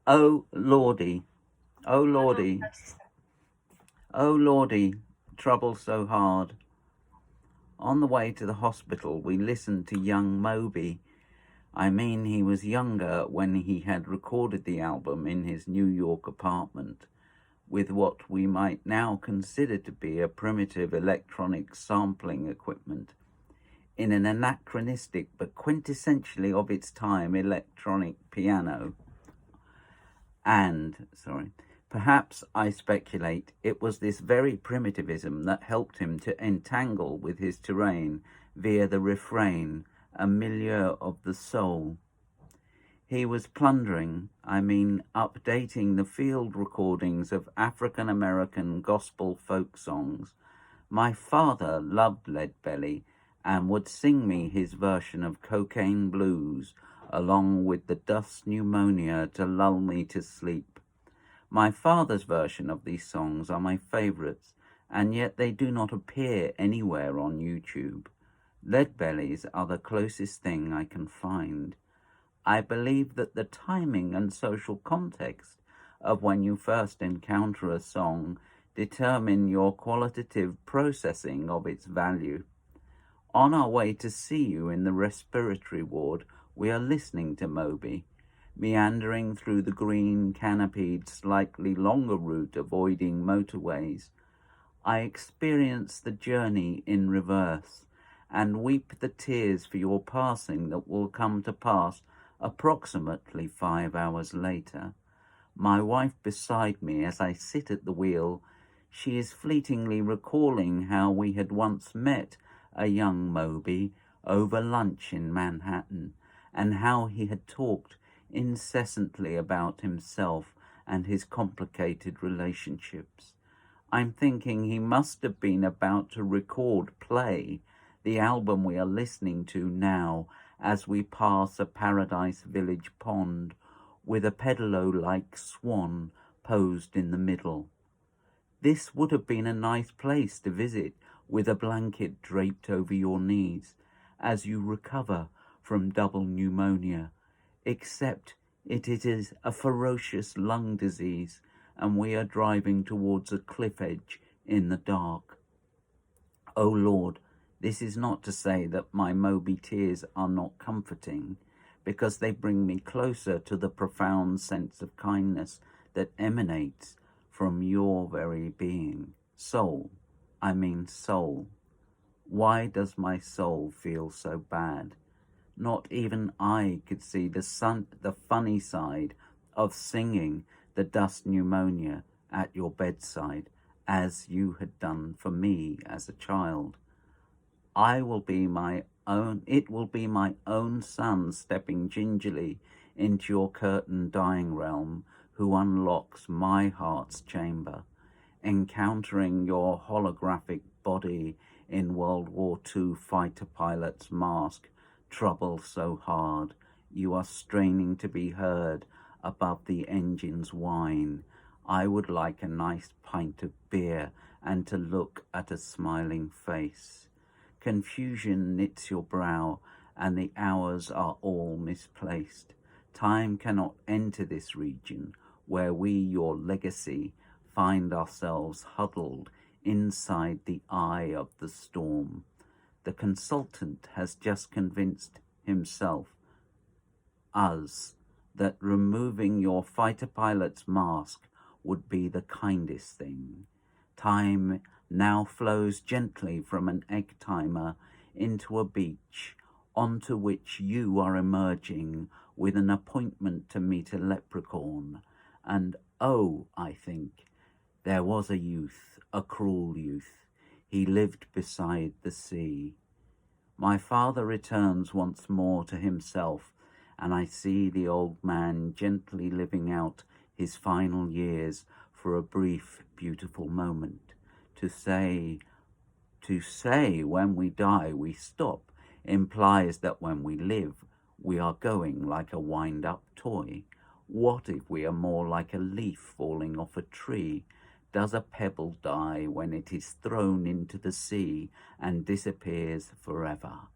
Oh Lordie, oh Lordie, oh Lordie, trouble so hard. On the way to the hospital, we listened to young Moby. I mean, he was younger when he had recorded the album in his New York apartment with what we might now consider to be a primitive electronic sampling equipment in an anachronistic but quintessentially of its time electronic piano. And, perhaps I speculate it was this very primitivism that helped him to entangle with his terrain via the refrain, a milieu of the soul. He was updating the field recordings of African American gospel folk songs. My father loved Leadbelly and would sing me his version of Cocaine Blues along with the Dust Pneumonia to lull me to sleep. My father's version of these songs are my favourites, and yet they do not appear anywhere on YouTube. Leadbellies are the closest thing I can find. I believe that the timing and social context of when you first encounter a song determine your qualitative processing of its value. On our way to see you in the respiratory ward, we are listening to Moby, meandering through the green, canopied, slightly longer route avoiding motorways. I experience the journey in reverse and weep the tears for your passing that will come to pass approximately 5 hours later. My wife beside me as I sit at the wheel, she is fleetingly recalling how we had once met a young Moby over lunch in Manhattan, and how he had talked incessantly about himself and his complicated relationships. I'm thinking he must have been about to record Play, the album we are listening to now as we pass a Paradise Village pond with a pedalo-like swan posed in the middle. This would have been a nice place to visit with a blanket draped over your knees as you recover from double pneumonia, except it is a ferocious lung disease and we are driving towards a cliff edge in the dark. Oh Lord, this is not to say that my Moby tears are not comforting, because they bring me closer to the profound sense of kindness that emanates from your very being. Soul. Why does my soul feel so bad? Not even I could see the funny side of singing the Dust Pneumonia at your bedside, as you had done for me as a child. It will be my own son stepping gingerly into your curtained dying realm who unlocks my heart's chamber, encountering your holographic body in World War II fighter pilot's mask, trouble so hard you are straining to be heard above the engine's whine. I would like a nice pint of beer and to look at a smiling face. Confusion knits your brow, and the hours are all misplaced. Time cannot enter this region where we, your legacy, find ourselves huddled inside the eye of the storm. The consultant has just convinced us, that removing your fighter pilot's mask would be the kindest thing. Time now flows gently from an egg timer into a beach onto which you are emerging with an appointment to meet a leprechaun. And oh, I think, there was a youth, a cruel youth. He lived beside the sea. My father returns once more to himself, and I see the old man gently living out his final years for a brief, beautiful moment. To say when we die we stop implies that when we live we are going like a wind-up toy. What if we are more like a leaf falling off a tree? Does a pebble die when it is thrown into the sea and disappears forever?